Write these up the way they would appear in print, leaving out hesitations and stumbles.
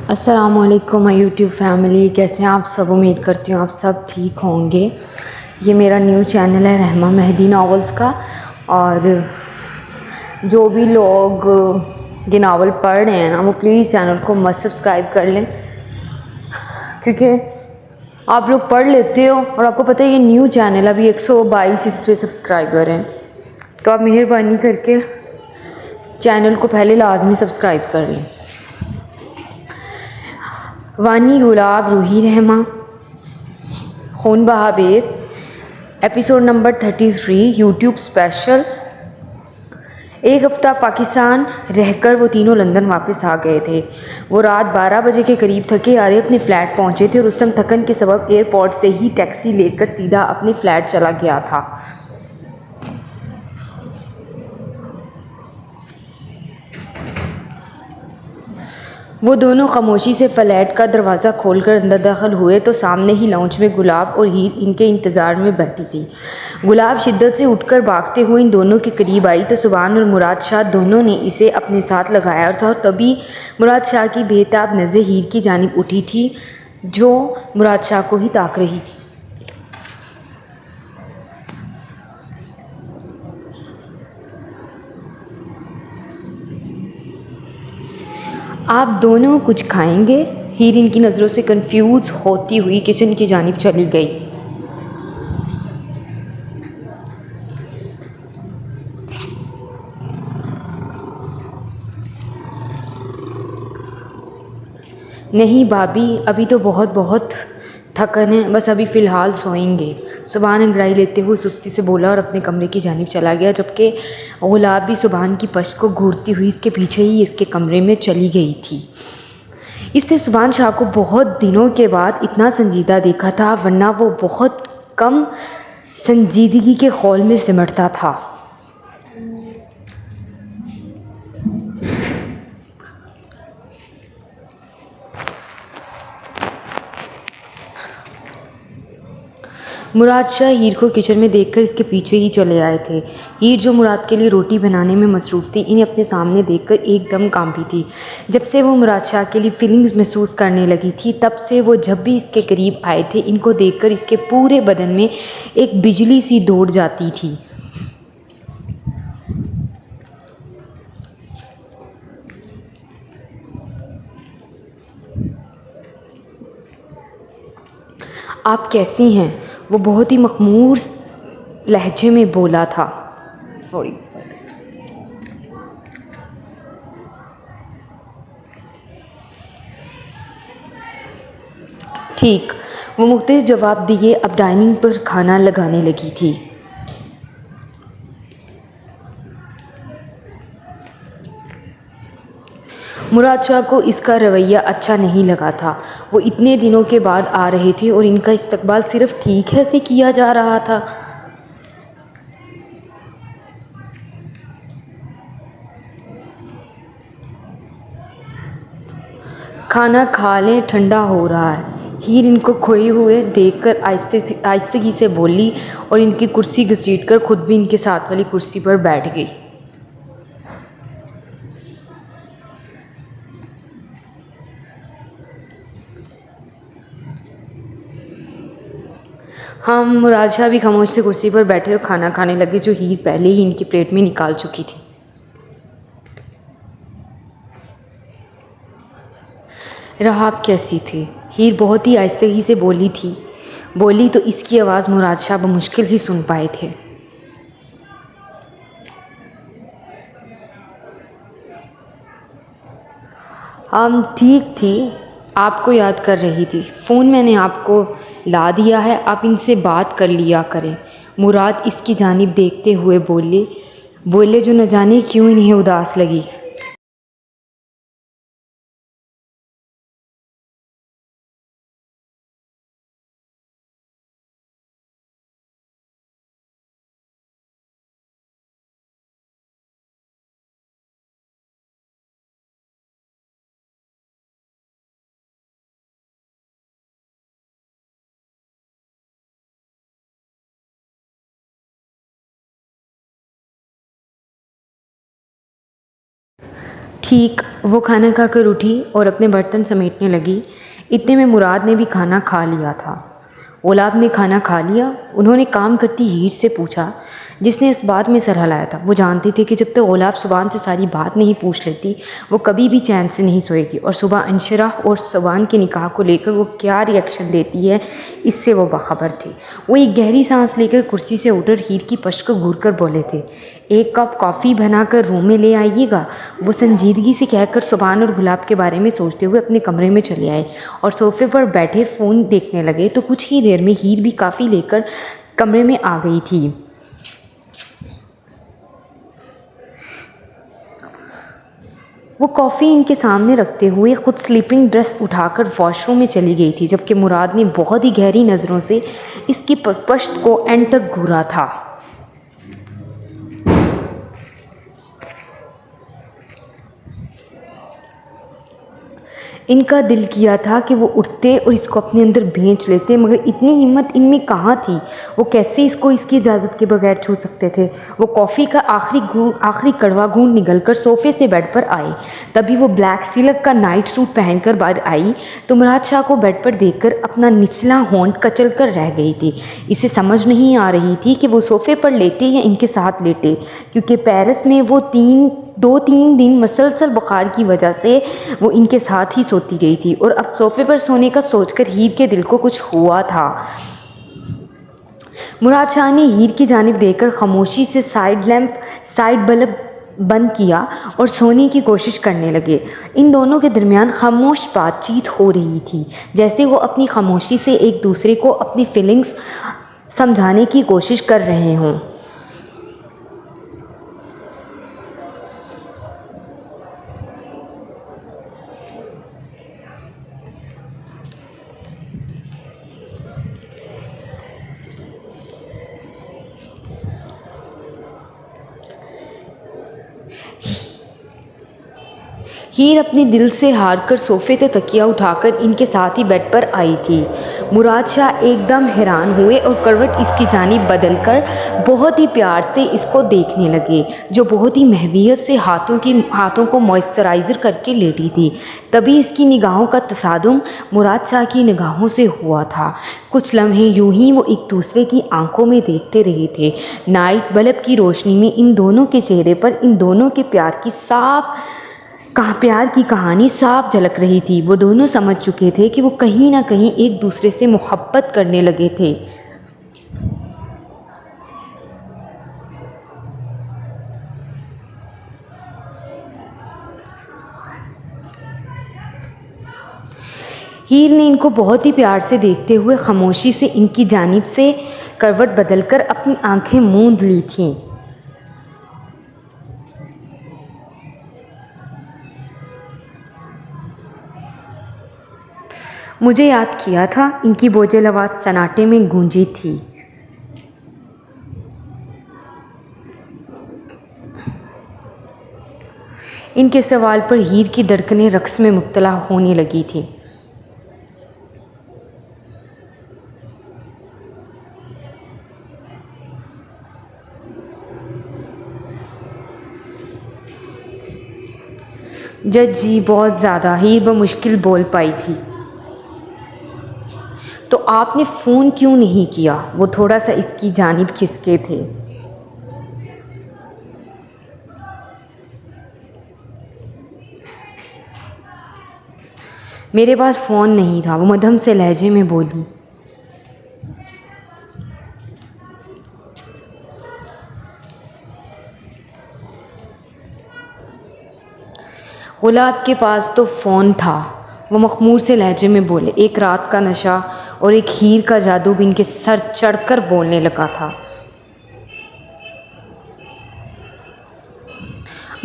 अस्सलामुअलैकुम my YouTube family, कैसे हैं आप सब। उम्मीद करती हूँ आप सब ठीक होंगे। ये मेरा न्यू चैनल है रहमा मेहदी नावल्स का, और जो भी लोग ये नावल पढ़ रहे हैं ना, वो प्लीज़ चैनल को मस्त सब्सक्राइब कर लें, क्योंकि आप लोग पढ़ लेते हो और आपको पता है ये न्यू चैनल, अभी 122 इस पर सब्सक्राइबर हैं। तो आप मेहरबानी करके चैनल को पहले लाजमी सब्सक्राइब कर लें। वानी गुलाब रूही रहमा खून बहा base, episode number 33 YouTube special. एक हफ़्ता पाकिस्तान रहकर वो तीनों लंदन वापस आ गए थे। वो रात 12 बजे के करीब थके हारे अपने फ़्लैट पहुंचे थे और रुस्तम थकन के सबब एयरपोर्ट से ही टैक्सी लेकर सीधा अपने फ़्लैट चला गया था। वो दोनों खामोशी से फ्लैट का दरवाज़ा खोलकर अंदर दाखिल हुए तो सामने ही लाउंज में गुलाब और हीर इनके इंतज़ार में बैठी थी। गुलाब शिद्दत से उठकर भागते हुए इन दोनों के करीब आई तो सुभान और मुराद शाह दोनों ने इसे अपने साथ लगाया था। और तभी मुराद शाह की बेताब नज़रें हीर की जानिब उठी थी, जो मुराद शाह को ही ताक रही थी। आप दोनों कुछ खाएंगे? हीर इनकी नज़रों से कंफ्यूज होती हुई किचन की जानिब चली गई। नहीं भाभी, अभी तो बहुत बहुत थकन है, बस अभी फ़िलहाल सोएंगे। सुभान अंगड़ाई लेते हुए सुस्ती से बोला और अपने कमरे की जानिब चला गया, जबकि गुलाब भी सुभान की पश्त को घूरती हुई इसके पीछे ही इसके कमरे में चली गई थी। इससे सुभान शाह को बहुत दिनों के बाद इतना संजीदा देखा था, वरना वो बहुत कम संजीदगी के खौल में सिमटता था। मुराद शाह हीर को किचन में देखकर इसके पीछे ही चले आए थे। हीर, जो मुराद के लिए रोटी बनाने में मसरूफ़ थी, इन्हें अपने सामने देखकर एकदम कांपी थी। जब से वो मुराद शाह के लिए फीलिंग्स महसूस करने लगी थी, तब से वो जब भी इसके करीब आए थे, इनको देखकर इसके पूरे बदन में एक बिजली सी दौड़ जाती थी। आप कैसी हैं? वो बहुत ही मखमूर लहजे में बोला था। थोड़ी ठीक, वो मुख्तलिफ जवाब दिए अब डाइनिंग पर खाना लगाने लगी थी। मुराद शाह को इसका रवैया अच्छा नहीं लगा था। वो इतने दिनों के बाद आ रहे थे और इनका इस्तकबाल सिर्फ ठीक है से किया जा रहा था। खाना खा लें, ठंडा हो रहा है। हीर इनको खोए हुए देखकर आहिस्तगी से बोली और इनकी कुर्सी घसीटकर खुद भी इनके साथ वाली कुर्सी पर बैठ गई। हम मुराद शाह भी खामोश से कुर्सी पर बैठे और खाना खाने लगे, जो हीर पहले ही इनकी प्लेट में निकाल चुकी थी। रहाब कैसी थी? हीर बहुत ही आहिस्तगी से बोली तो इसकी आवाज़ मुराद शाह बमुश्किल ही सुन पाए थे। हम ठीक थी, आपको याद कर रही थी। फ़ोन मैंने आपको ला दिया है, आप इनसे बात कर लिया करें। मुराद इसकी जानिब देखते हुए बोले जो न जाने क्यों इन्हें उदास लगी। ठीक वो खाना खाकर उठी और अपने बर्तन समेटने लगी। इतने में मुराद ने भी खाना खा लिया था। ओलाब ने खाना खा लिया। उन्होंने काम करती हीर से पूछा, जिसने इस बात में सर हिलाया था। वो जानते थे कि जब तक ओलाब सुबान से सारी बात नहीं पूछ लेती वो कभी भी चैन से नहीं सोएगी, और सुबह अंशरा और सुबान के निकाह को लेकर वो क्या रिएक्शन देती है इससे वो बाखबर थे। वो एक गहरी सांस लेकर कुर्सी से उठकर हीर की पश्त को घूर कर बोले थे, एक कप कॉफ़ी बनाकर रूम में ले आइएगा। वो संजीदगी से कहकर सुबान और गुलाब के बारे में सोचते हुए अपने कमरे में चले आए और सोफे पर बैठे फ़ोन देखने लगे। तो कुछ ही देर में हीर भी काफ़ी लेकर कमरे में आ गई थी। वो कॉफ़ी इनके सामने रखते हुए खुद स्लीपिंग ड्रेस उठाकर वॉशरूम में चली गई थी, जबकि मुराद ने बहुत ही गहरी नज़रों से इसकी पश्त को एंड तक घूरा था। इनका दिल किया था कि वो उठते और इसको अपने अंदर भेज लेते, मगर इतनी हिम्मत इनमें कहाँ थी। वो कैसे इसको इसकी इजाज़त के बगैर छू सकते थे। वो कॉफ़ी का आखिरी कड़वा घूंट निगलकर सोफ़े से बेड पर आए। तभी वो ब्लैक सिल्क का नाइट सूट पहनकर बाहर आई तो मुराद शाह को बेड पर देखकर अपना निचला होंठ कचल कर रह गई थी। इसे समझ नहीं आ रही थी कि वो सोफ़े पर लेटे या इनके साथ लेटे, क्योंकि पेरिस में वो 2-3 दिन मसलसल बुखार की वजह से वो इनके साथ ही सोती रही थी, और अब सोफ़े पर सोने का सोचकर हीर के दिल को कुछ हुआ था। मुराद शाह ने हीर की जानिब देखकर खामोशी से साइड बल्ब बंद किया और सोने की कोशिश करने लगे। इन दोनों के दरमियान खामोश बातचीत हो रही थी, जैसे वो अपनी खामोशी से एक दूसरे को अपनी फीलिंग्स समझाने की कोशिश कर रहे हों। हीर अपने दिल से हारकर सोफ़े से तकिया उठाकर इनके साथ ही बेड पर आई थी। मुराद शाह एकदम हैरान हुए और करवट इसकी जानिब बदलकर बहुत ही प्यार से इसको देखने लगे, जो बहुत ही महवियत से हाथों को मॉइस्चराइज़र करके लेटी थी। तभी इसकी निगाहों का तसादुम मुराद शाह की निगाहों से हुआ था। कुछ लम्हे यूं ही वो एक दूसरे की आंखों में देखते रहे थे। नाइट बल्ब की रोशनी में इन दोनों के चेहरे पर इन दोनों के प्यार की कहानी साफ झलक रही थी। वो दोनों समझ चुके थे कि वो कहीं ना कहीं एक दूसरे से मोहब्बत करने लगे थे। हीर ने इनको बहुत ही प्यार से देखते हुए खामोशी से इनकी जानिब से करवट बदलकर अपनी आंखें मूंद ली थीं। मुझे याद किया था, इनकी बोझिल आवाज़ सन्नाटे में गूंजी थी। इनके सवाल पर हीर की धड़कनें रक्स में मुब्तला होने लगी थी। जज जी बहुत ज़्यादा, हीर बमुश्किल बोल पाई थी। तो आपने फ़ोन क्यों नहीं किया? वो थोड़ा सा इसकी जानिब खिसके थे। मेरे पास फ़ोन नहीं था, वो मध्यम से लहजे में बोली। गुलाब के पास तो फ़ोन था, वो मखमूर से लहजे में बोले। एक रात का नशा और एक हीर का जादू भी इनके सर चढ़कर बोलने लगा था।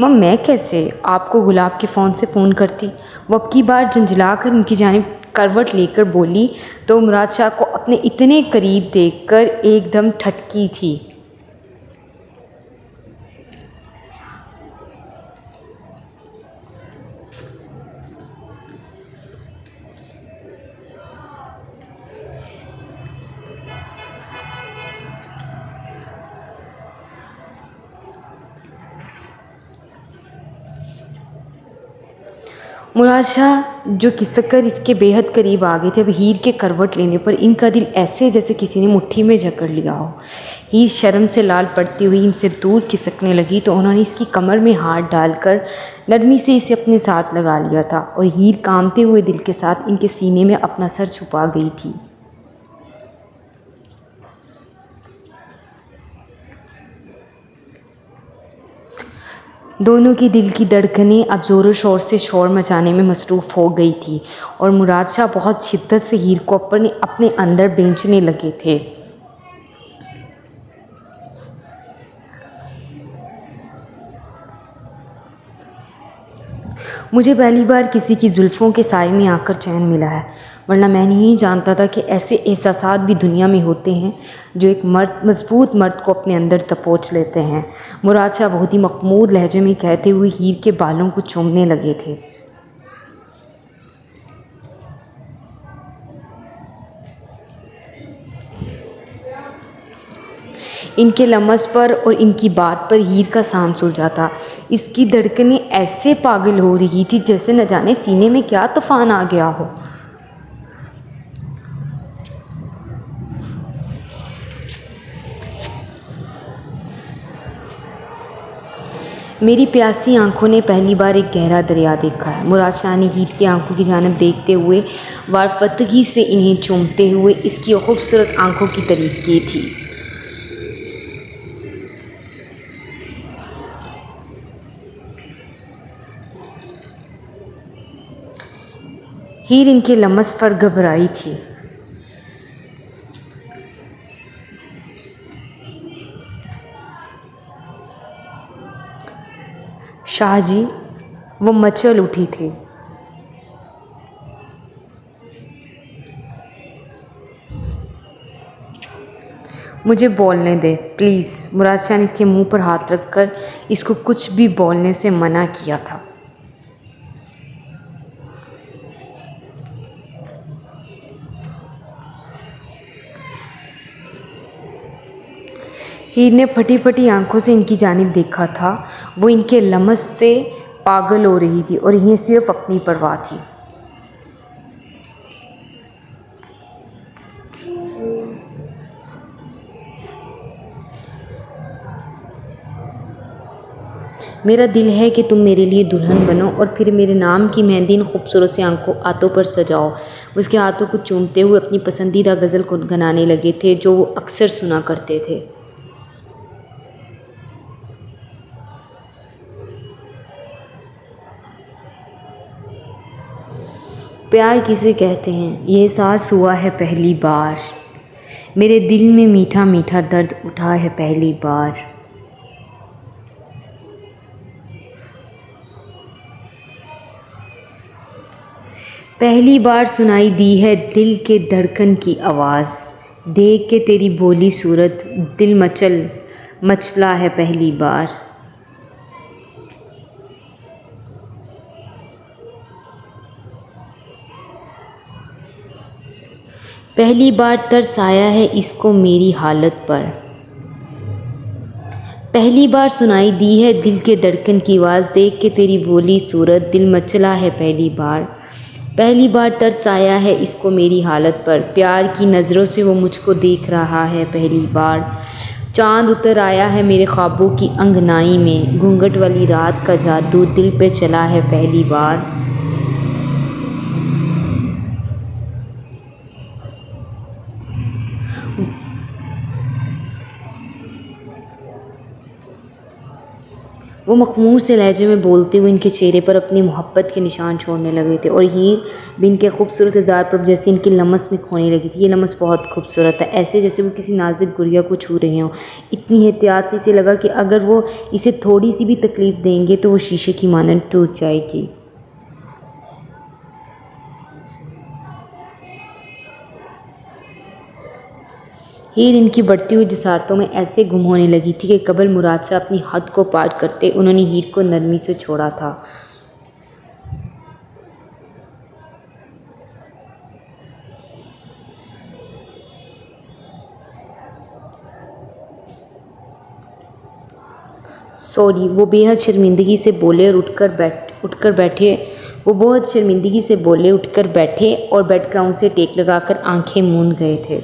मम मैं कैसे आपको गुलाब के फ़ोन से फ़ोन करती? वो अब की बार झंझला कर इनकी जानिब करवट लेकर बोली तो मुराद शाह को अपने इतने करीब देखकर एकदम ठटकी थी। मुराद शाह जो किसकर इसके बेहद करीब आ गए थे, अब हीर के करवट लेने पर इनका दिल ऐसे जैसे किसी ने मुट्ठी में जकड़ लिया हो। हीर शर्म से लाल पड़ती हुई इनसे दूर खिसकने लगी तो उन्होंने इसकी कमर में हाथ डालकर नरमी से इसे अपने साथ लगा लिया था और हीर कांपते हुए दिल के साथ इनके सीने में अपना सर छुपा गई थी। दोनों की दिल की धड़कनें अब ज़ोरों शोर से शोर मचाने में मसरूफ़ हो गई थी और मुराद शाह बहुत शिद्दत से हीर को अपने अंदर बेंचने लगे थे। मुझे पहली बार किसी की जुल्फ़ों के साए में आकर चैन मिला है, वरना मैं नहीं जानता था कि ऐसे एहसासात भी दुनिया में होते हैं जो एक मजबूत मर्द को अपने अंदर दबोच लेते हैं। मुराद शाह बहुत ही मखमूर लहजे में कहते हुए हीर के बालों को चूमने लगे थे। इनके लमस पर और इनकी बात पर हीर का सांस उलझा था। इसकी धड़कनें ऐसे पागल हो रही थी जैसे न जाने सीने में क्या तूफान आ गया हो। मेरी प्यासी आंखों ने पहली बार एक गहरा दरिया देखा है। मुराद शाह ने हीर की आंखों की जानिब देखते हुए वारफतगी से इन्हें चूमते हुए इसकी खूबसूरत आंखों की तारीफ की थी। हीर इनके लमस पर घबराई थी। शाहजी, वो मचल उठी थी। मुझे बोलने दे प्लीज़। मुराद शाह ने इसके मुंह पर हाथ रखकर इसको कुछ भी बोलने से मना किया था। हीर ने फटी फटी आंखों से इनकी जानिब देखा था। वो इनके लमस से पागल हो रही थी और इन्हें सिर्फ अपनी परवाह थी। मेरा दिल है कि तुम मेरे लिए दुल्हन बनो और फिर मेरे नाम की मेहंदी इन खूबसूरत से हाथों पर सजाओ। उसके हाथों को चूमते हुए अपनी पसंदीदा गज़ल को गनाने लगे थे जो वो अक्सर सुना करते थे। प्यार किसे कहते हैं, ये एहसास हुआ है पहली बार। मेरे दिल में मीठा मीठा दर्द उठा है पहली बार। पहली बार सुनाई दी है दिल के धड़कन की आवाज़। देख के तेरी भोली सूरत दिल मचला है पहली बार। पहली बार तरस आया है इसको मेरी हालत पर। पहली बार सुनाई दी है दिल के धड़कन की आवाज़। देख के तेरी भोली सूरत दिल मचला है पहली बार। पहली बार तरस आया है इसको मेरी हालत पर। प्यार की नज़रों से वो मुझको देख रहा है पहली बार। चाँद उतर आया है मेरे ख्वाबों की अंगनाई में। घूंघट वाली रात का जादू दिल पे चला है पहली बार। वो मखमूर से लहजे में बोलते हुए इनके चेहरे पर अपनी मोहब्बत के निशान छोड़ने लगे थे और हीर भी इनके खूबसूरत हज़ार पर जैसे इनकी लमस में खोने लगी थी। ये लमस बहुत खूबसूरत है, ऐसे जैसे वो किसी नाजुक गुड़िया को छू रहे हों। इतनी एहतियात से इसे लगा कि अगर वो इसे थोड़ी सी भी तकलीफ़ देंगे तो वो शीशे की मानंद टूट जाएगी। हीर इनकी बढ़ती हुई जसारतों में ऐसे गुम होने लगी थी कि कबल मुराद से अपनी हद को पार करते उन्होंने हीर को नरमी से छोड़ा था। सॉरी, वो बेहद शर्मिंदगी से बोले और उठकर बैठे वो बहुत शर्मिंदगी से बोले, उठकर बैठे और बेड ग्राउंड से टेक लगाकर आंखें मूंद गए थे।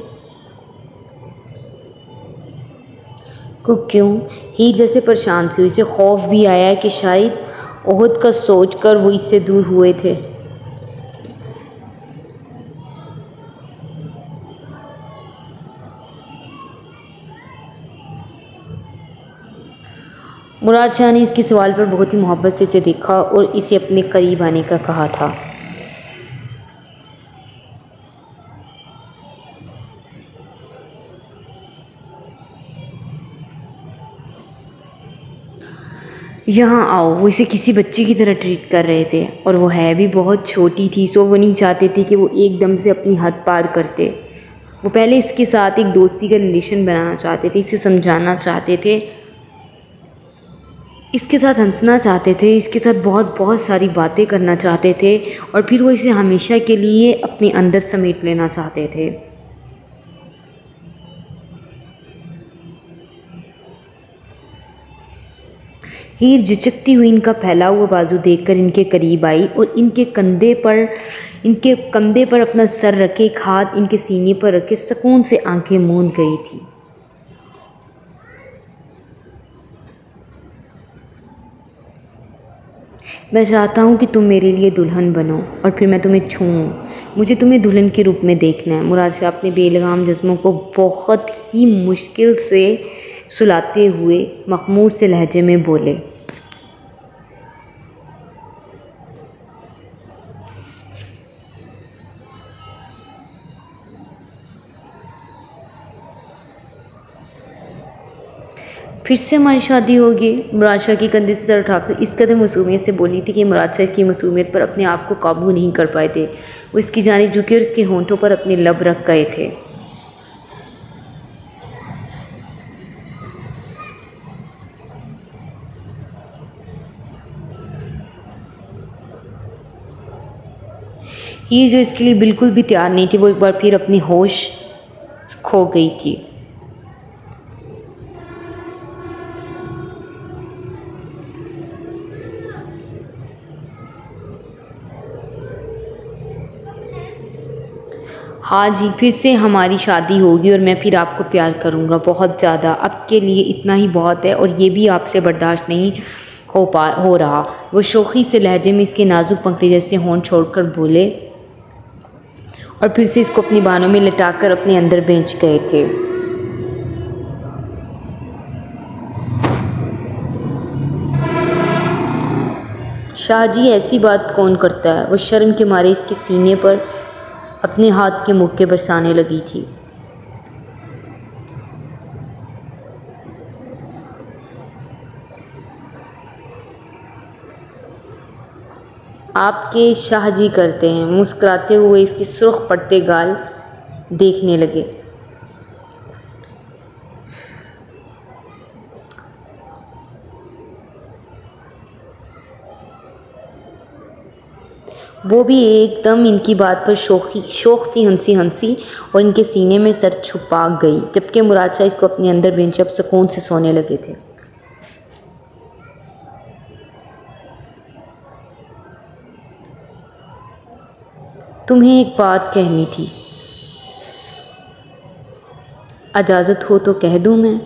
क्यों? हीर जैसे परेशान सी हुई, इसे खौफ भी आया कि शायद ओहद का सोचकर वो इससे दूर हुए थे। मुराद शाह ने इसके सवाल पर बहुत ही मोहब्बत से इसे देखा और इसे अपने करीब आने का कहा था। यहाँ आओ। वो इसे किसी बच्चे की तरह ट्रीट कर रहे थे और वो है भी बहुत छोटी थी, सो वो नहीं चाहते थे कि वो एकदम से अपनी हद पार करते। वो पहले इसके साथ एक दोस्ती का रिलेशन बनाना चाहते थे, इसे समझाना चाहते थे, इसके साथ हंसना चाहते थे, इसके साथ बहुत बहुत सारी बातें करना चाहते थे और फिर वो इसे हमेशा के लिए अपने अंदर समेट लेना चाहते थे। हीर झिझकती हुई इनका फैला हुआ बाजू देखकर इनके करीब आई और इनके कंधे पर अपना सर रखे, एक हाथ इनके सीने पर रखे सुकून से आंखें मूंद गई थी। मैं चाहता हूँ कि तुम मेरे लिए दुल्हन बनो और फिर मैं तुम्हें छूऊं। मुझे तुम्हें दुल्हन के रूप में देखना है। मुराद शाह अपने बेलगाम जिस्मों को बहुत ही मुश्किल से सुलाते हुए मखमूर से लहजे में बोले। फिर से हमारी शादी होगी। मुराद शाह की कंधे से सर उठाकर इस कदर मासूमियत से बोली थी कि मुराद शाह की मासूमियत पर अपने आप को काबू नहीं कर पाए थे। वो इसकी जानिब झुके और इसके होंठों पर अपने लब रख गए थे। ये जो इसके लिए बिल्कुल भी तैयार नहीं थी, वो एक बार फिर अपनी होश खो गई थी। हाँ जी, फिर से हमारी शादी होगी और मैं फिर आपको प्यार करूँगा बहुत ज़्यादा। अब के लिए इतना ही बहुत है और ये भी आपसे बर्दाश्त नहीं हो रहा। वो शोखी से लहजे में इसके नाजुक पंखड़ी जैसे होंठ छोड़कर बोले और फिर से इसको अपनी बाहों में लटाकर अपने अंदर बेंच गए थे। शाहजी, ऐसी बात कौन करता है? वो शर्म के मारे इसके सीने पर अपने हाथ के मुक्के बरसाने लगी थी। आपके शाहजी करते हैं। मुस्कुराते हुए इसके सुर्ख पड़ते गाल देखने लगे। वो भी एकदम इनकी बात पर शौक सी हंसी और इनके सीने में सर छुपा गई, जबकि मुराद शाह इसको अपने अंदर बेंच अब सुकून से सोने लगे थे। तुम्हें एक बात कहनी थी, इजाज़त हो तो कह दूं मैं?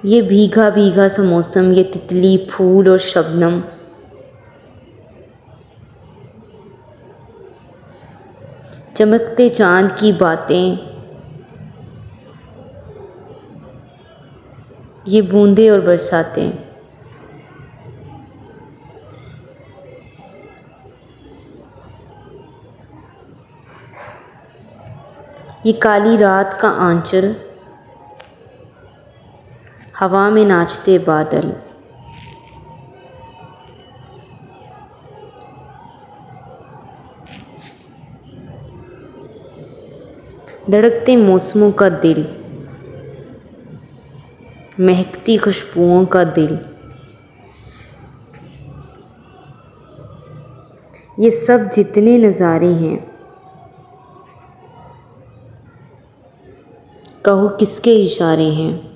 ये भीगा भीगा सा मौसम, ये तितली, फूल और शबनम, चमकते चांद की बातें, ये बूंदे और बरसातें, ये काली रात का आंचल, हवा में नाचते बादल, धड़कते मौसमों का दिल, महकती खुशबुओं का दिल, ये सब जितने नज़ारे हैं, कहो किसके इशारे हैं।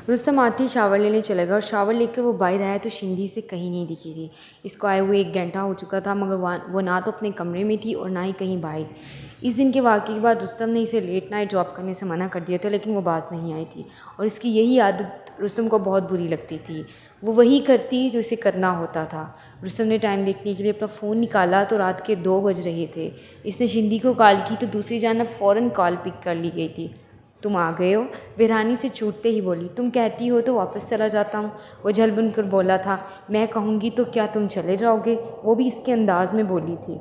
रुस्तम आते ही शावर लेने चले गया और शावर लेकर वो बाहर आया तो शिंदी से कहीं नहीं दिखी थी। इसको आए हुए 1 घंटा हो चुका था, मगर वो ना तो अपने कमरे में थी और ना ही कहीं बाहर। इस दिन के वाक़ये के बाद रुस्तम ने इसे लेट नाइट जॉब करने से मना कर दिया था, लेकिन वो बाज नहीं आई थी और इसकी यही आदत रुस्तम को बहुत बुरी लगती थी। वो वही करती जो इसे करना होता था। रुस्तम ने टाइम देखने के लिए अपना फ़ोन निकाला तो रात के 2 बज रहे थे। इसने शिंदी को कॉल की तो दूसरी जानब फ़ौरन कॉल पिक कर ली गई थी। तुम आ गए हो, वीरानी से छूटते ही बोली। तुम कहती हो तो वापस चला जाता हूँ, वो झल बुनकर बोला था। मैं कहूँगी तो क्या तुम चले जाओगे, वो भी इसके अंदाज में बोली थी।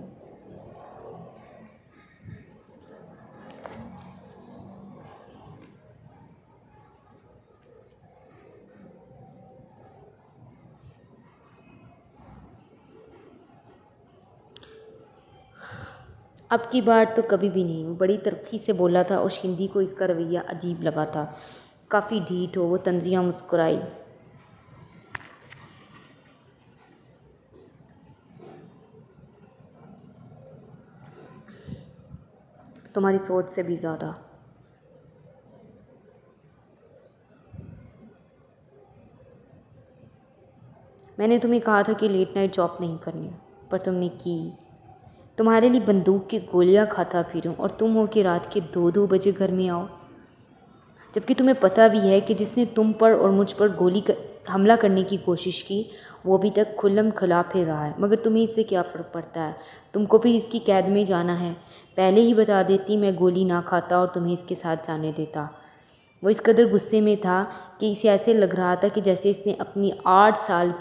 अब की बार तो कभी भी नहीं, वो बड़ी तरक्की से बोला था और शिंदी को इसका रवैया अजीब लगा था। काफ़ी ढीठ हो, वो तंजिया मुस्कुराई। तुम्हारी सोच से भी ज़्यादा। मैंने तुम्हें कहा था कि लेट नाइट जॉब नहीं करनी, पर तुमने की। तुम्हारे लिए बंदूक की गोलियां खाता फिरूं और तुम हो कि रात के 2-2 बजे घर में आओ, जबकि तुम्हें पता भी है कि जिसने तुम पर और मुझ पर हमला करने की कोशिश की वो अभी तक खुल्लम खुला फिर रहा है। मगर तुम्हें इससे क्या फ़र्क पड़ता है, तुमको भी इसकी कैद में जाना है। पहले ही बता देती मैं गोली ना खाता और तुम्हें इसके साथ जाने देता। वो इस कदर गुस्से में था कि इसे ऐसे लग रहा था कि जैसे इसने अपनी 8 साल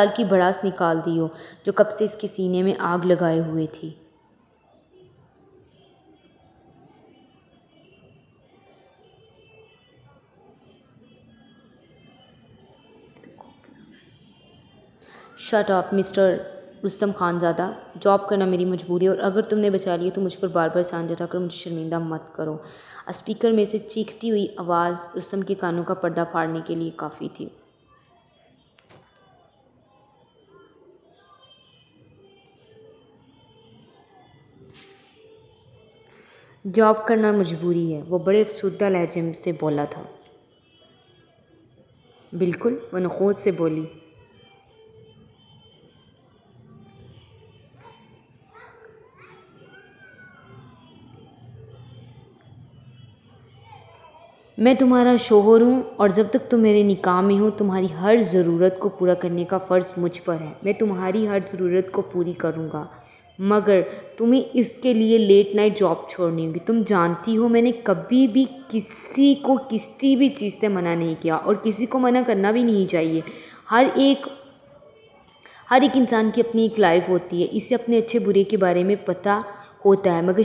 की भड़ास निकाल दी हो, जो कब से इसके सीने में आग लगाए हुए थी। Shut up mister Rustam Khanzada, job करना मेरी मजबूरी है और अगर तुमने बचा लिया तो मुझ पर बार बार सांझा उठाकर मुझे शर्मिंदा मत करो। स्पीकर में से चीखती हुई आवाज़ रुस्तम के कानों का पर्दा फाड़ने के लिए काफ़ी थी। जॉब करना मजबूरी है, वो बड़े अफसरदा लहजे से बोला था। बिल्कुल, वो नखोद से बोली। मैं तुम्हारा शोहर हूँ और जब तक तुम मेरे निकाह में हो तुम्हारी हर ज़रूरत को पूरा करने का फ़र्ज़ मुझ पर है। मैं तुम्हारी हर ज़रूरत को पूरी करूँगा, मगर तुम्हें इसके लिए लेट नाइट जॉब छोड़नी होगी। तुम जानती हो मैंने कभी भी किसी को किसी भी चीज़ से मना नहीं किया और किसी को मना करना भी नहीं चाहिए। हर एक इंसान की अपनी एक लाइफ होती है, इसे अपने अच्छे बुरे के बारे में पता होता है। मगर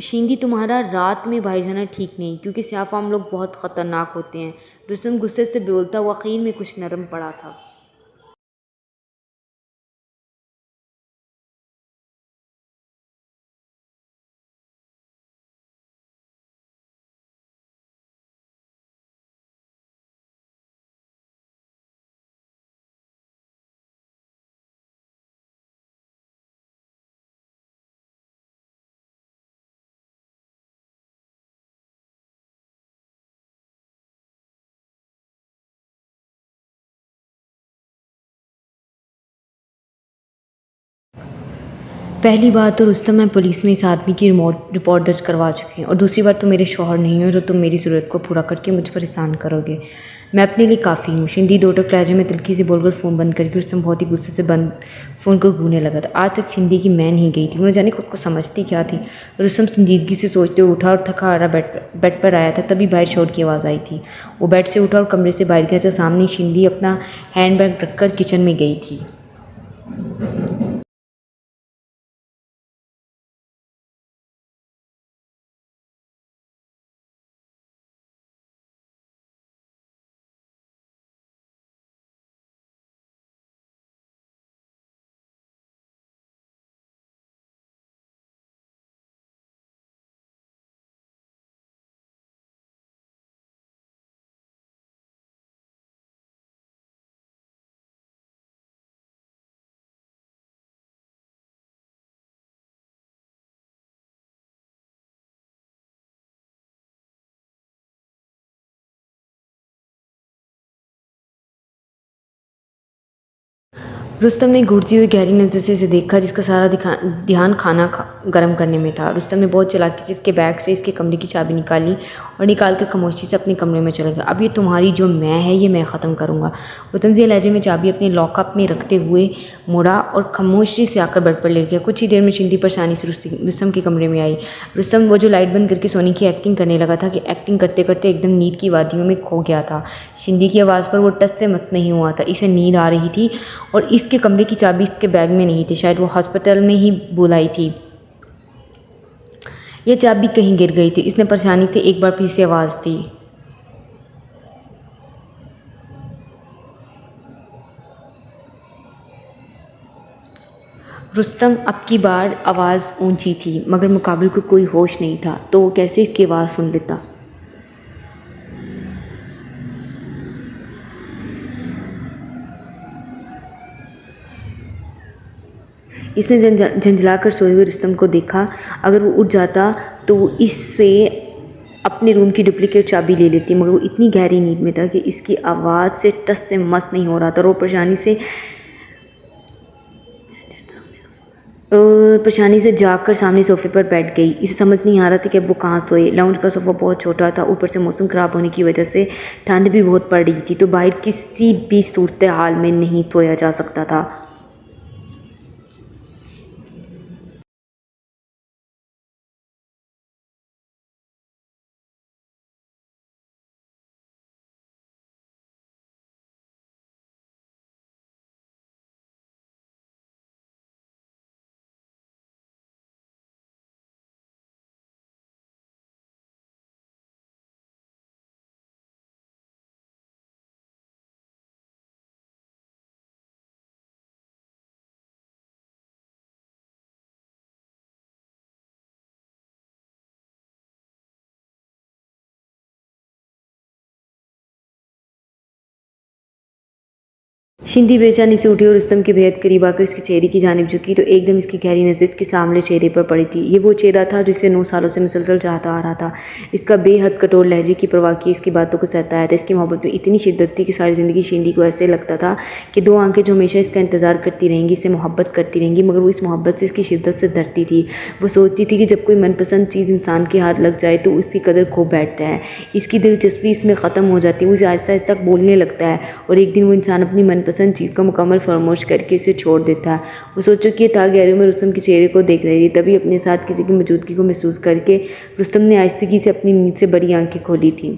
शिंदी तुम्हारा रात में बाहर जाना ठीक नहीं, क्योंकि स्याफाम लोग बहुत ख़तरनाक होते हैं। रुस्तम गुस्से से बोलता हुआ आखिर में कुछ नरम पड़ा था। पहली बात तो रुस्तम, मैं पुलिस में इस आदमी की रिपोर्ट दर्ज करवा चुकी हूँ, और दूसरी बात तो मेरे शौहर नहीं हो जो तुम मेरी ज़रूरत को पूरा करके मुझ पर एहसान करोगे। मैं अपने लिए काफ़ी हूँ। शिंदी दो टक लहजे में तिल्की से बोलकर फ़ोन बंद करके रुस्तम बहुत ही गुस्से से बंद फ़ोन को घूरने लगा था। आज तक शिंदी की मैं नहीं गई थी, उन्हें जाने खुद को समझती क्या थी। रुस्तम संजीदगी से सोचते हुए उठा और थका हारा बेड पर आया था, तभी बाहर शोर की आवाज़ आई थी। वो बेड से उठा और कमरे से बाहर गया, जहाँ सामने शिंदी अपना हैंड बैग रखकर किचन में गई थी। रुस्तम ने घूरती हुई गहरी नज़र से इसे देखा, जिसका सारा ध्यान खाना गर्म करने में था। रुस्तम ने बहुत चालाकी से इसके बैग से इसके कमरे की चाबी निकाली और निकाल कर खामोशी से अपने कमरे में चला गया। अब ये तुम्हारी जो मैं है ये मैं ख़त्म करूँगा। वो तंज़िया लहजे में चाबी अपने लॉकअप में रखते हुए मुड़ा और खामोशी से आकर बेड पर लेट गया। कुछ ही देर में शिंदी परेशानी से रुस्तम के कमरे में आई। रुस्तम वो जो लाइट बंद करके सोने की एक्टिंग करने लगा था कि एक्टिंग करते करते एकदम नींद की वादियों में खो गया था। शिंदी की आवाज़ पर वो टस से मत नहीं हुआ था। इसे नींद आ रही थी और इसके कमरे की चाबी इसके बैग में नहीं थी। शायद वो हॉस्पिटल में ही बुलाई थी। यह चाबी कहीं गिर गई थी। इसने परेशानी से एक बार फिर से आवाज़ दी। रुस्तम अब की बार आवाज़ ऊंची थी, मगर मुकाबले को कोई होश नहीं था, तो वो कैसे इसकी आवाज़ सुन लेता। इसने झंझलाकर सोए हुए रुस्तम को देखा। अगर वो उठ जाता तो इससे अपने रूम की डुप्लीकेट चाबी ले लेती, मगर वो इतनी गहरी नींद में था कि इसकी आवाज़ से टस से मस नहीं हो रहा था। और वो परेशानी से जाकर सामने सोफे पर बैठ गई। इसे समझ नहीं आ रहा था कि अब वो कहाँ सोए। लाउंज का सोफ़ा बहुत छोटा था, ऊपर से मौसम ख़राब होने की वजह से ठंड भी बहुत पड़ रही थी, तो बाहर किसी भी सूरत हाल में नहीं सोया जा सकता था। शिंदी बेचैनी से उठी और रुस्तम के बेहद करीब आकर इसके चेहरे की जानिब झुकी, तो एकदम इसकी गहरी नज़र इसके सामने चेहरे पर पड़ी थी। ये वो चेहरा था जिसे 9 सालों से मुसलसल चाहता आ रहा था। इसका बेहद कठोर लहजे की परवाह की इसकी बातों को सहता आया था। इसकी मोहब्बत में इतनी शिद्दत थी कि सारी ज़िंदगी शिंदी को ऐसे लगता था कि 2 आंखें जो हमेशा इसका इंतज़ार करती रहेंगी, इससे मोहब्बत करती रहेंगी, मगर वो इस मोहब्बत से इसकी शिद्दत से डरती थी। वो सोचती थी कि जब कोई मनपसंद चीज़ इंसान के हाथ लग जाए तो उसकी कदर खो बैठता है। इसकी दिलचस्पी इसमें ख़त्म हो जाती है। वो आहिस्ता आहिस्ता बोलने लगता है और एक दिन वो इंसान अपनी मनपसंद चीज़ को मुकम्मल फरामोश करके इसे छोड़ देता है। वो सोचो कि था गहराइयों में रुस्तम के चेहरे को देख रही थी, तभी अपने साथ किसी की मौजूदगी को महसूस करके रुस्तम ने आहिस्तगी से अपनी नींद से बड़ी आंखें खोली थी।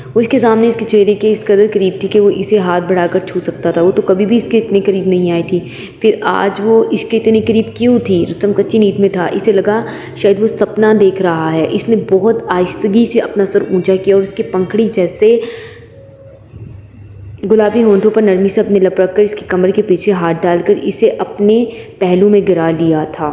वो इसके सामने इसके चेहरे के इस कदर करीब थी कि वो इसे हाथ बढ़ाकर छू सकता था। वो तो कभी भी इसके इतने करीब नहीं आई थी, फिर आज वो इसके इतने करीब क्यों थी? रुस्तम कच्ची नींद में था। इसे लगा शायद वो सपना देख रहा है। इसने बहुत आहिस्तगी से अपना सर ऊंचा किया और उसके पंखड़ी जैसे गुलाबी होंठों पर नरमी से अपने लप रखकर इसकी कमर के पीछे हाथ डालकर इसे अपने पहलू में गिरा लिया था।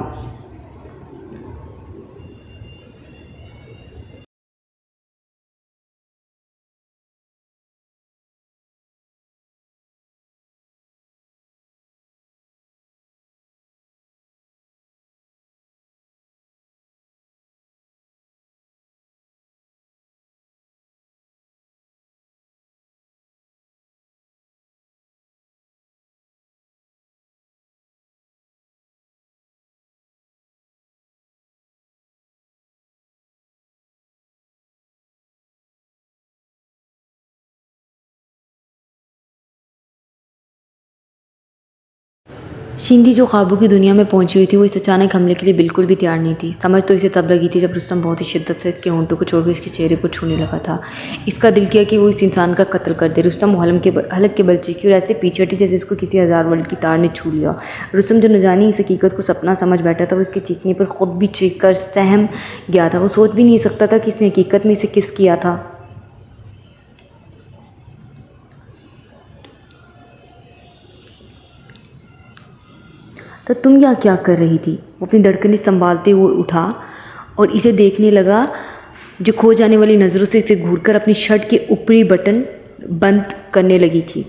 शिंदी जो ख्वाबों की दुनिया में पहुंची हुई थी, वो इस अचानक हमले के लिए बिल्कुल भी तैयार नहीं थी। समझ तो इसे तब लगी थी जब रुस्तम बहुत ही शिद्दत से इसके होंठों को छोड़कर इसके चेहरे को छूने लगा था। इसका दिल किया कि वो इस इंसान का कत्ल कर दे। रुस्तम हलक के बल चीखी और ऐसे पीछे हटी जैसे इसको किसी हज़ार वोल्ट की तार ने छू लिया। रुस्तम जो न जाने इस हकीकत को सपना समझ बैठा था, वो इसके चीखने पर खुद भी चीख कर सहम गया था। वो सोच भी नहीं सकता था कि इसने हकीकत में इसे किस किया था। तो तुम यहाँ क्या कर रही थी? वो अपनी धड़कनें संभालते हुए उठा और इसे देखने लगा, जो खो जाने वाली नज़रों से इसे घूरकर अपनी शर्ट के ऊपरी बटन बंद करने लगी थी।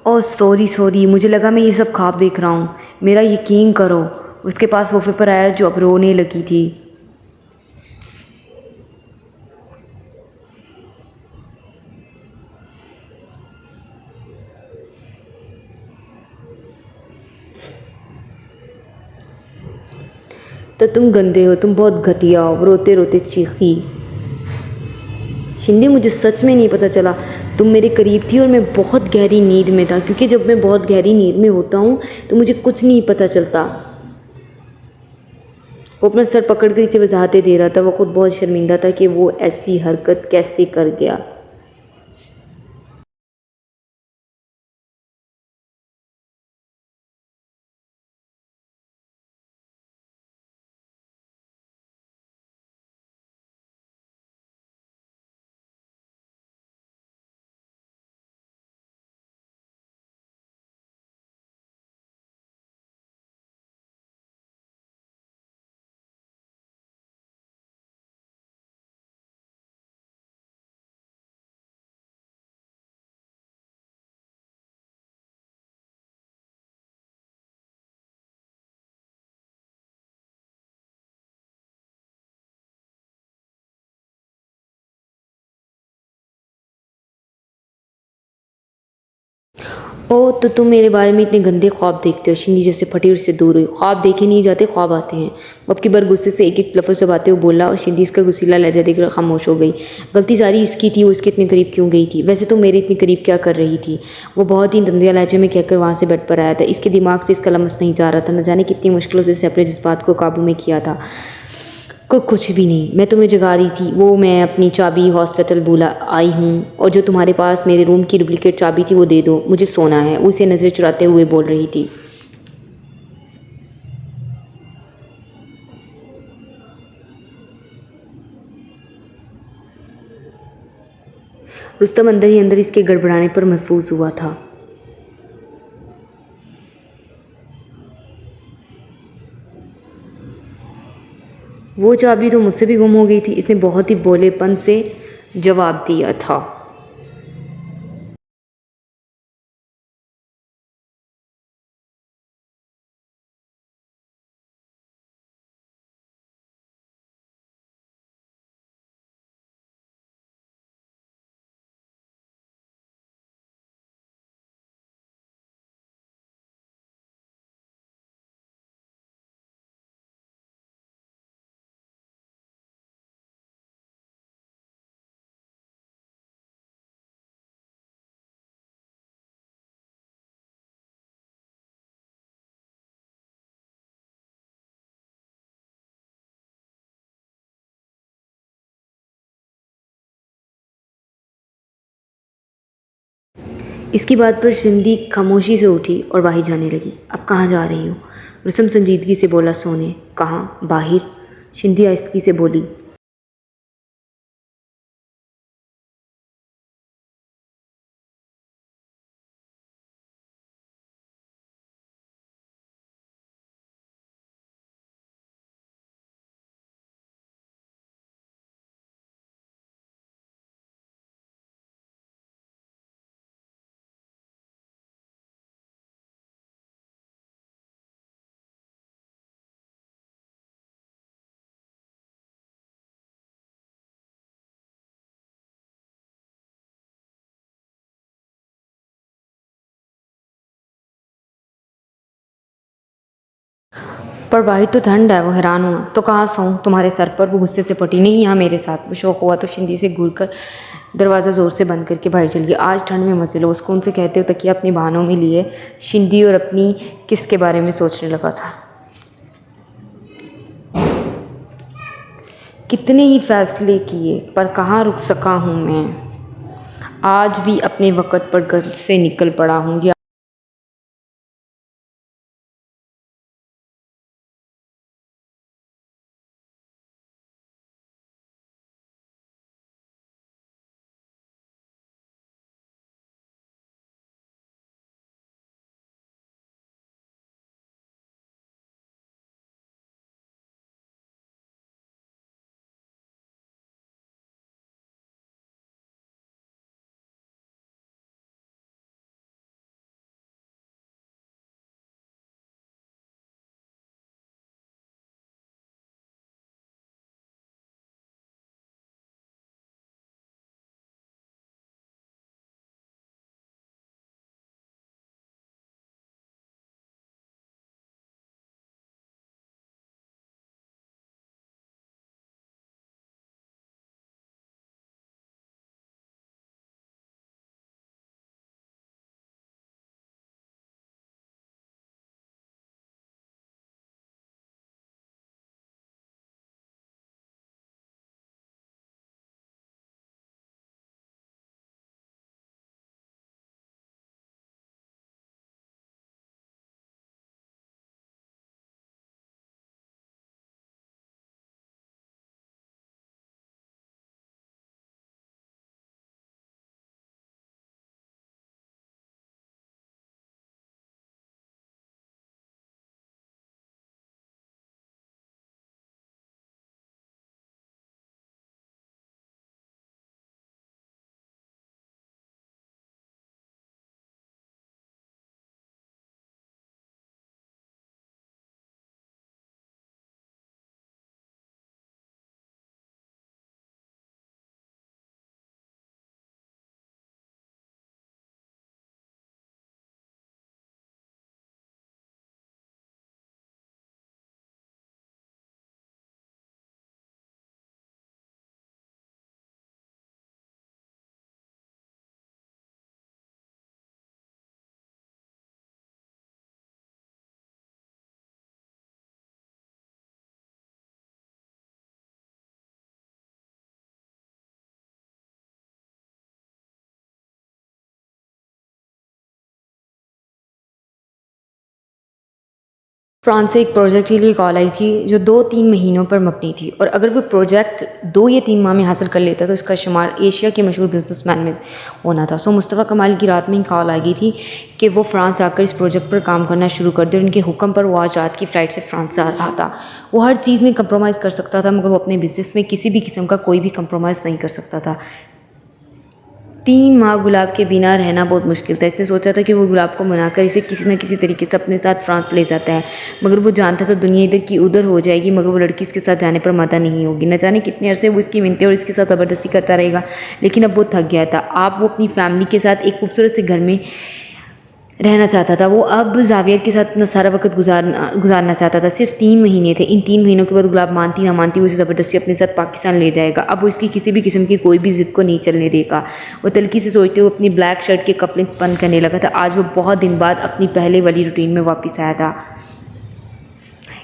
ओह सॉरी, मुझे लगा मैं ये सब ख्वाब देख रहा हूँ। मेरा यकीन करो। उसके पास सोफे पर आया जो अब रोने लगी थी। तो तुम गंदे हो, तुम बहुत घटिया हो। वो रोते रोते चीखी। शिंदे, मुझे सच में नहीं पता चला। तुम मेरे करीब थी और मैं बहुत गहरी नींद में था, क्योंकि जब मैं बहुत गहरी नींद में होता हूँ तो मुझे कुछ नहीं पता चलता। वो अपना सर पकड़कर इसे वजाहतें दे रहा था। वो खुद बहुत शर्मिंदा था कि वो ऐसी हरकत कैसे कर गया। ओ तो तुम मेरे बारे में इतने गंदे ख्वाब देखते हो? शिंदी जैसे फटी और उससे दूर हुई। ख्वाब देखे नहीं जाते, ख्वाब आते हैं। वो अब की बार गुस्से से एक एक लफ्ज़ दबाते हुए बोला और शिंदी इसका गुस्सीला लहजा देखकर खामोश हो गई। गलती सारी इसकी थी। वो इसके इतने करीब क्यों गई थी? वैसे तो मेरे इतने करीब क्या कर रही थी? वो बहुत ही दंदिया लहजे में कहकर वहाँ से बेड पर आया था। इसके दिमाग से इसका लम्स नहीं जा रहा था। न जाने कितनी मुश्किलों से इसे अपने जज्बात को काबू में किया था। कुछ भी नहीं, मैं तुम्हें जगा रही थी। वो मैं अपनी चाबी हॉस्पिटल भूला आई हूँ, और जो तुम्हारे पास मेरे रूम की डुप्लीकेट चाबी थी वो दे दो, मुझे सोना है। वो इसे नज़रें चुराते हुए बोल रही थी। रुस्तम अंदर ही अंदर इसके गड़बड़ाने पर महफूज हुआ था। वो चाबी तो मुझसे भी गुम हो गई थी, इसने बहुत ही भोलेपन से जवाब दिया था। इसकी बात पर शिंदी खामोशी से उठी और बाहर जाने लगी। अब कहाँ जा रही हो? रुस्तम संजीदगी से बोला। सोने। कहाँ? बाहर। शिंदी आहिस्तगी से बोली। पर बाहर तो ठंड है। वो हैरान हुआ। तो कहाँ सोऊं? तुम्हारे सर पर? वो गुस्से से पटी। नहीं, यहाँ मेरे साथ। वो शौक हुआ तो शिंदी से घूर कर दरवाज़ा ज़ोर से बंद करके बाहर चल गई। आज ठंड में मजे लो। उसको उनसे कहते हो तकिया अपनी बहानों में लिए शिंदी और अपनी किस के बारे में सोचने लगा था। कितने ही फैसले किए पर कहाँ रुक सका हूँ मैं। आज भी अपने वक़्त पर घर से निकल पड़ा हूँ। फ्रांस से एक प्रोजेक्ट के लिए कॉल आई थी जो 2-3 महीनों पर मबनी थी, और अगर वो प्रोजेक्ट 2 या 3 माह में हासिल कर लेता तो इसका शुमार एशिया के मशहूर बिजनेसमैन में होना था। सो मुस्तफ़ा कमाल की रात में ही कॉल आ गई थी कि वो फ्रांस आकर इस प्रोजेक्ट पर काम करना शुरू कर दे। उनके हुक्म पर वो आज रात की फ़्लाइट से फ्रांस से आ रहा था। वो हर चीज़ में कंप्रोमाइज़ कर सकता था, मगर वो अपने बिज़नेस में किसी भी किस्म का कोई भी कंप्रोमाइज़ नहीं कर सकता था। 3 माह गुलाब के बिना रहना बहुत मुश्किल था। इसने सोचा था कि वो गुलाब को मनाकर इसे किसी न किसी तरीके से अपने साथ फ्रांस ले जाता है, मगर वो जानता था दुनिया इधर की उधर हो जाएगी, मगर वो लड़की इसके साथ जाने पर मादा नहीं होगी। न जाने कितने अरसे वो इसकी मिन्नतें और इसके साथ ज़बरदस्ती करता रहेगा, लेकिन अब वो थक गया था। आप वो अपनी फैमिली के साथ एक खूबसूरत से घर में रहना चाहता था। वो अब जावियर के साथ अपना सारा वक्त गुजारना चाहता था। सिर्फ 3 महीने थे। इन 3 महीनों के बाद गुलाब मानती ना मानती वो इसे ज़बरदस्ती अपने साथ पाकिस्तान ले जाएगा। अब वो इसकी किसी भी किस्म की कोई भी ज़िद को नहीं चलने देगा। वो तल्खी से सोचते हुए अपनी ब्लैक शर्ट के कपलिंग्स बंद करने लगा था। आज वो बहुत दिन बाद अपनी पहले वाली रूटीन में वापस आया था।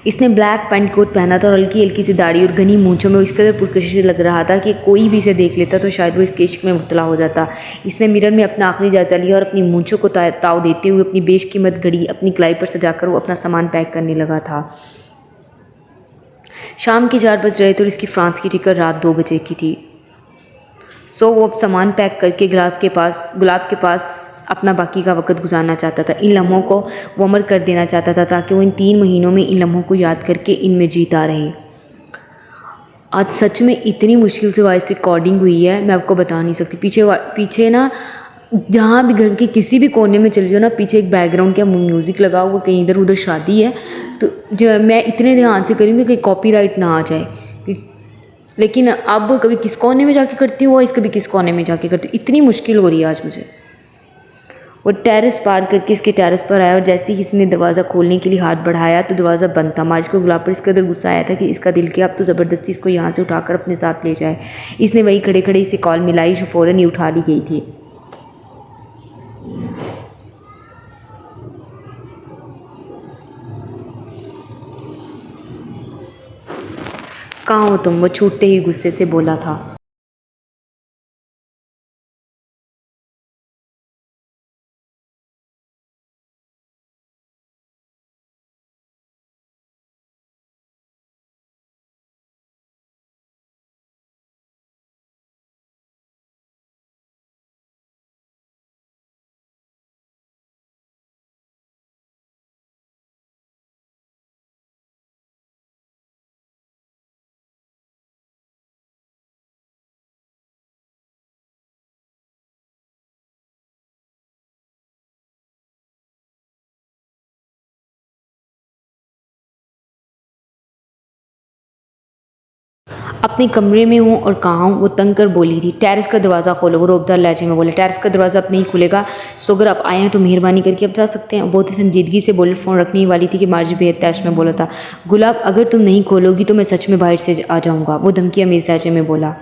इसने ब्लैक पैंट कोट पहना था और हल्की हल्की सी दाढ़ी और घनी मूंछों में इस कदर पुरकशिश लग रहा था कि कोई भी इसे देख लेता तो शायद वो इसके इश्क में मुब्तला हो जाता। इसने मिरर में अपना आखिरी जायजा लिया और अपनी मूंछों को ताव देते हुए अपनी बेशकीमत घड़ी अपनी कलाई पर सजाकर वो अपना सामान पैक करने लगा था। शाम के 4 बज रहे थे और इसकी फ्रांस की टिकट रात 2 बजे की थी। वो अब सामान पैक करके गुलाब के पास अपना बाकी का वक्त गुजारना चाहता था। इन लम्हों को वो अमर कर देना चाहता था ताकि वो इन 3 महीनों में इन लम्हों को याद करके इनमें जीता रहे। आज सच में इतनी मुश्किल से वॉइस रिकॉर्डिंग हुई है, मैं आपको बता नहीं सकती। पीछे ना जहाँ भी घर के किसी भी कोने में चले जाओ ना, पीछे एक बैकग्राउंड का म्यूज़िक लगा हुआ, कहीं इधर उधर शादी है तो जो मैं इतने ध्यान से करूँगी कि कॉपीराइट ना आ जाए। लेकिन अब कभी किस कोने में जाके करती हूँ वॉइस, कभी किस कोने में जाके करती हूँ। इतनी मुश्किल हो रही है आज मुझे। वो टेरेस पार करके इसके टेरेस पर आया और जैसे ही इसने दरवाज़ा खोलने के लिए हाथ बढ़ाया तो दरवाज़ा बंद था। मारिस को गुलाब पर इस कदर गुस्सा आया था कि इसका दिल किया अब तो ज़बरदस्ती इसको यहाँ से उठाकर अपने साथ ले जाए। इसने वही खड़े खड़े इसे कॉल मिलाई जो फ़ौरन ही उठा ली गई थी। कहाँ हो तुम? वो छूटते ही गुस्से से बोला था। अपने कमरे में हूँ और कहाँ हूँ, वो तंग कर बोली थी। टेरेस का दरवाज़ा खोलो, वो रोबदार लहजे में बोले। टेरेस का दरवाज़ा अब नहीं खुलेगा, सो अगर आप आए हैं तो मेहरबानी करके अब जा सकते हैं। बहुत ही संजीदगी से बोले। फ़ोन रखने ही वाली थी कि मार्ज बेहद तैश में बोला था, गुलाब अगर तुम नहीं खोलोगी तो मैं सच में बाहर से आ जाऊँगा। वो धमकी अमीज़ लहजे में बोला।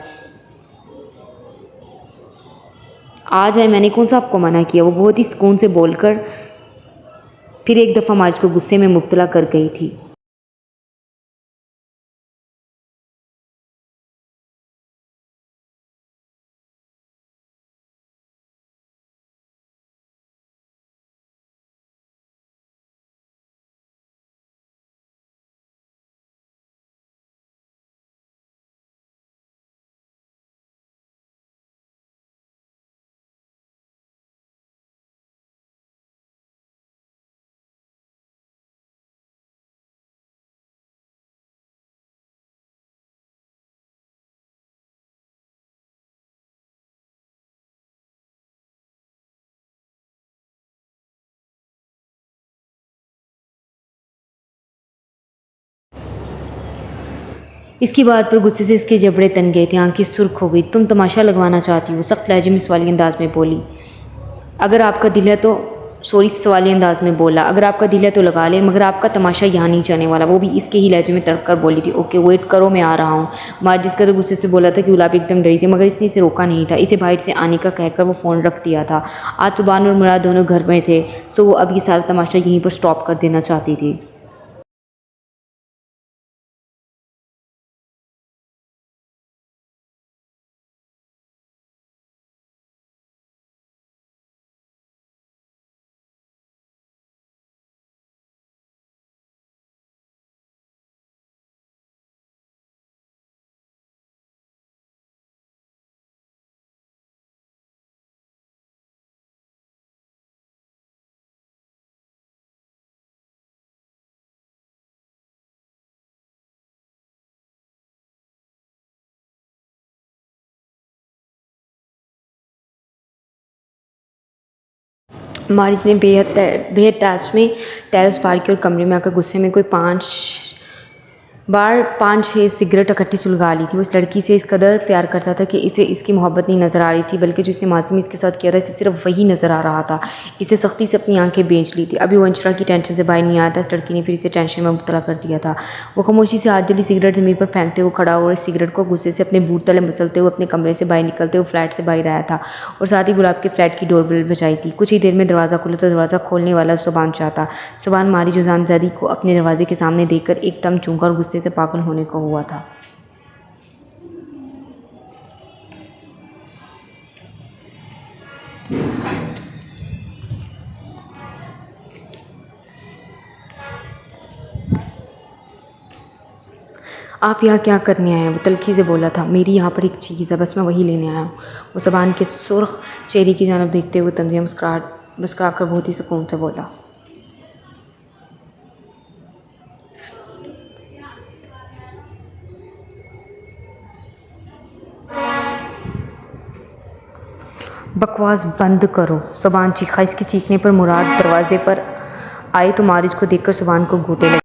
आ जाए, मैंने कौन सा आपको मना किया। वो बहुत ही सुकून से बोलकर फिर एक दफ़ा मार्ज को गुस्से में मुब्तला कर गई थी। इसकी बात पर गुस्से से इसके जबड़े तन गए थे, आंखें सुर्ख हो गई। तुम तमाशा लगवाना चाहती हो? सख्त लहजे में सवाली अंदाज में बोली। अगर आपका दिल है तो सवाली अंदाज में बोला, अगर आपका दिल है तो लगा ले, मगर आपका तमाशा यहाँ नहीं जाने वाला। वो भी इसके ही लहजे में तड़क कर बोली थी। ओके वेट करो, मैं आ रहा हूँ। मार्ज जिस कदर गुस्से से बोला था कि गुलाब एकदम डरी थी, मगर इसने इसे रोका नहीं था। इसे बाहर से आने का कहकर वो फ़ोन रख दिया था। आज सुबान और मुराद दोनों घर में थे, सो वो अब ये सारा तमाशा यहीं पर स्टॉप कर देना चाहती थी। मारिस ने बेहद टैच में टेरेस पार की और कमरे में आकर गुस्से में कोई 5 बार 5-6 सिगरेट इकट्ठी सुलगा ली थी। वो इस लड़की से इस कदर प्यार करता था कि इसे इसकी मोहब्बत नहीं नज़र आ रही थी, बल्कि जो इसने मासूम इसके साथ किया था इसे सिर्फ वही नज़र आ रहा था। इसे सख्ती से अपनी आंखें बेच ली थी। अभी वो अंशरा की टेंशन से बाहर नहीं आया था। इस लड़की ने फिर इसे टेंशन में मुब्तला कर दिया था। वो खामोशी से हाथ जली सिगरेट ज़मीन पर फेंकते हुए खड़ा हुआ और इस सिगरेट को गुस्से से अपने बूट तले मसलते हुए अपने कमरे से बाहर निकलते हुए फ्लैट से बाहर आया था और साथ ही गुलाब के फ्लैट की डोरबेल बजाई थी। कुछ ही देर में दरवाज़ा खुला तो दरवाज़ा खोलने वाला सुबान शाह था। सुबान मारी जुजानज़ादी को अपने दरवाजे के सामने देखकर एकदम चौंका और गुस्से से पागल होने को हुआ था। आप यहाँ क्या करने आए हैं? वो तल्खी से बोला था। मेरी यहाँ पर एक चीज़ है, बस मैं वही लेने आया हूँ। वो ज़बान के सुर्ख चेहरे की जानब देखते हुए तंज़िया मुस्कुरा कर बहुत ही सुकून से बोला। बकवास बंद करो, सुबान चीखा। इसके चीखने पर मुराद दरवाजे पर आए तो मारिज को देखकर सुबान को घूंटे लगे।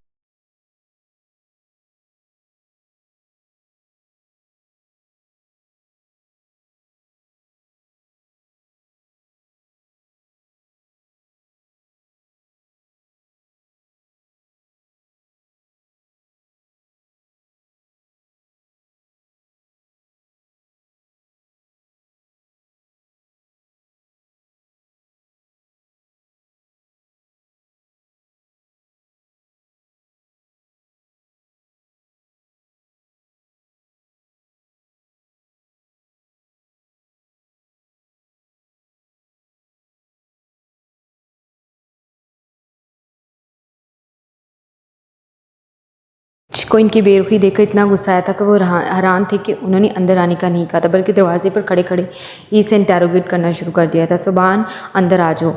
को इनकी बेरुखी देखकर इतना गुस्सा आया था कि वो हैरान थे कि उन्होंने अंदर आने का नहीं कहा था, बल्कि दरवाजे पर खड़े खड़े इसे इंटेरोगेट करना शुरू कर दिया था। सुबान अंदर आ जाओ,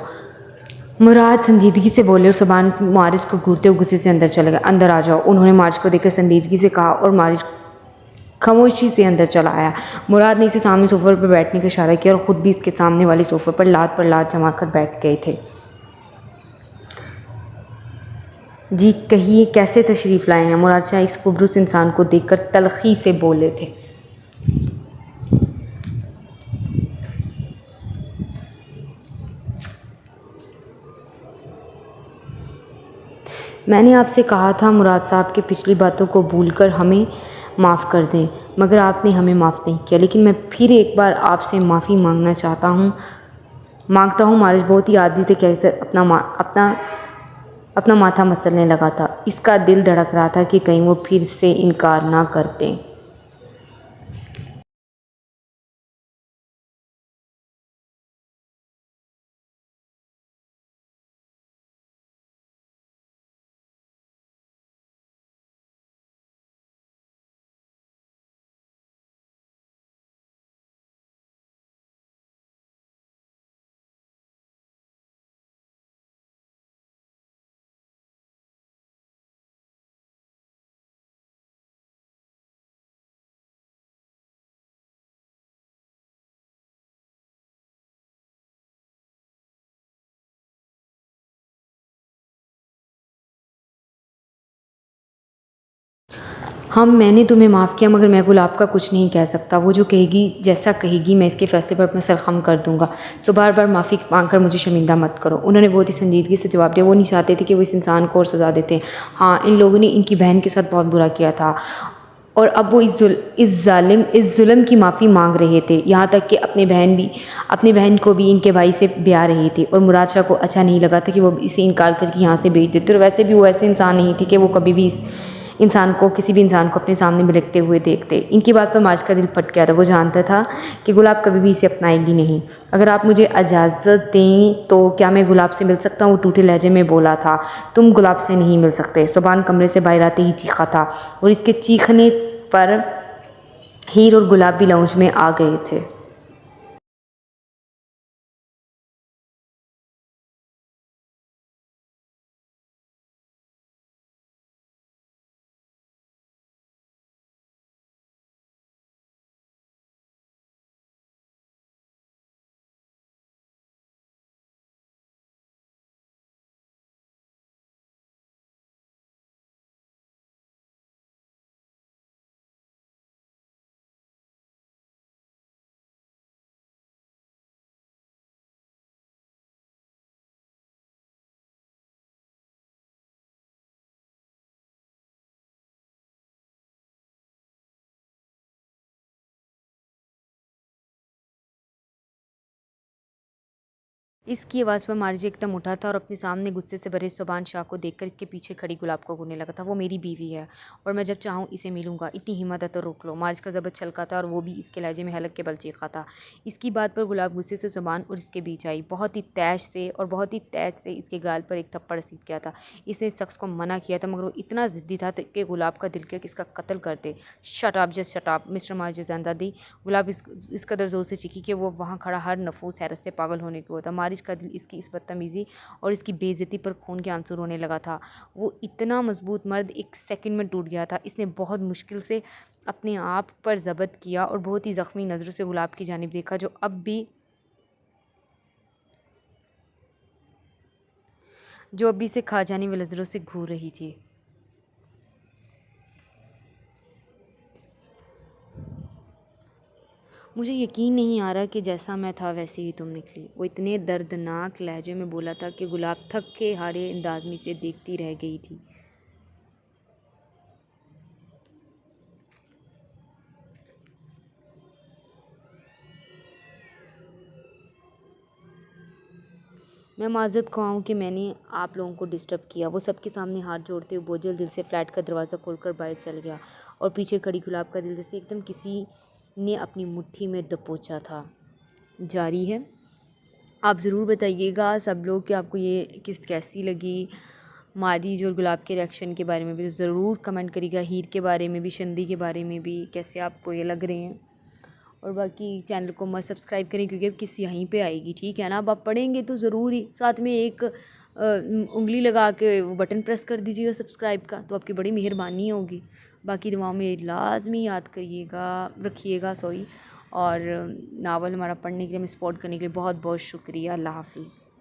मुराद संजीदगी से बोले और सुबान मारिज को घूरते हुए गुस्से से अंदर चले गए। अंदर आ जाओ, उन्होंने मारिज को देखकर संजीदगी से कहा और मारिज खामोशी से अंदर चला आया। मुराद ने इसे सामने सोफे पर बैठने का इशारा किया और ख़ुद भी इसके सामने वाले सोफे पर लात जमा कर बैठ गए थे। जी कहिए, कैसे तशरीफ़ लाए हैं? मुराद शाह इस खुबरूस इंसान को देखकर तल्खी से बोले थे। मैंने आपसे कहा था मुराद साहब कि पिछली बातों को भूलकर हमें माफ़ कर दें, मगर आपने हमें माफ़ नहीं किया। लेकिन मैं फिर एक बार आपसे माफ़ी मांगता हूँ। मारिज बहुत ही आदी से कैसे अपना माथा मसलने लगा था। इसका दिल धड़क रहा था कि कहीं वो फिर से इनकार ना करते। मैंने तुम्हें माफ़ किया, मगर मैं गुलाब का कुछ नहीं कह सकता। वो जो कहेगी, जैसा कहेगी, मैं इसके फ़ैसले पर अपना सर ख़म कर दूँगा। सो बार बार माफ़ी मांग कर मुझे शर्मिंदा मत करो। उन्होंने बहुत ही संजीदगी से जवाब दिया। वो नहीं चाहते थे कि वो इस इंसान को और सज़ा देते। हाँ, इन लोगों ने इनकी बहन के साथ बहुत बुरा किया था और अब वो इस जुल्म की माफ़ी मांग रहे थे। यहाँ तक कि अपनी बहन को भी इनके भाई से ब्याह रही थी और मुराद शाह को अच्छा नहीं लगा था कि वो इसे इनकार करके यहाँ से भेज देते। और वैसे भी वो ऐसे इंसान नहीं थी कि वो कभी भी किसी भी इंसान को अपने सामने बिलखते हुए देखते। इनकी बात पर मारिज का दिल फट गया था। वो जानता था कि गुलाब कभी भी इसे अपनाएगी नहीं। अगर आप मुझे इजाज़त दें तो क्या मैं गुलाब से मिल सकता हूँ? वो टूटे लहजे में बोला था। तुम गुलाब से नहीं मिल सकते। सुबान कमरे से बाहर आते ही चीखा था और इसके चीखने पर हीर और गुलाब भी लाउंज में आ गए थे। इसकी आवाज़ पर मारिज एकदम उठा था और अपने सामने गुस्से से भरे सुबान शाह को देखकर इसके पीछे खड़ी गुलाब को घूरने लगा था। वो मेरी बीवी है और मैं जब चाहूँ इसे मिलूंगा। इतनी हिम्मत है तो रोक लो। मारिज का ज़बत छलका था और वो भी इसके लहजे में हलक के बल चीखा था। इसकी बात पर गुलाब गुस्से से जुबान और इसके बीच आई। बहुत ही तेज से इसके गाल पर एक थप्पड़ सीध गया था। इसने इस शख्स को मना किया था मगर वो इतना ज़िद्दी था कि गुलाब का दिल किया कि इसका कत्ल कर दे। Shut up, just shut up mister मारिज जिंदा दी। गुलाब इस कदर ज़ोर से चीखी कि वो वहाँ खड़ा हर नफूस हैरत से पागल होने को होता। मारिज का दिल इसकी इस बदतमीज़ी और इसकी बेइज्जती पर खून के आंसू रोने लगा था। वो इतना मजबूत मर्द एक सेकंड में टूट गया था। इसने बहुत मुश्किल से अपने आप पर ज़ब्त किया और बहुत ही ज़ख्मी नज़रों से गुलाब की जानिब देखा जो अब भी इसे खा जाने वाली नज़रों से घूर रही थी। मुझे यकीन नहीं आ रहा कि जैसा मैं था वैसे ही तुम निकली। वो इतने दर्दनाक लहजे में बोला था कि गुलाब थक के हारे अंदाज में से देखती रह गई थी। मैं माज़रत ख़्वाह हूँ कि मैंने आप लोगों को डिस्टर्ब किया। वो सबके सामने हाथ जोड़ते हुए बोझल दिल से फ्लैट का दरवाज़ा खोलकर बाहर चल गया और पीछे खड़ी गुलाब का दिल जैसे एकदम किसी ने अपनी मुट्ठी में दबोचा था। जारी है। आप ज़रूर बताइएगा सब लोग कि आपको ये किस्त कैसी लगी। मारिज और गुलाब के रिएक्शन के बारे में भी ज़रूर कमेंट करिएगा। हीर के बारे में भी, शंदी के बारे में भी कैसे आपको ये लग रहे हैं। और बाकी चैनल को मत सब्सक्राइब करें क्योंकि अब किस यहीं पे आएगी, ठीक है ना। अब आप पढ़ेंगे तो ज़रूर ही साथ में एक उंगली लगा के वो बटन प्रेस कर दीजिएगा सब्सक्राइब का, तो आपकी बड़ी मेहरबानी होगी। बाकी दुआओं में लाजमी याद रखिएगा और नावल हमारा पढ़ने के लिए, हमें सपोर्ट करने के लिए बहुत बहुत शुक्रिया। अल्लाह हाफिज़।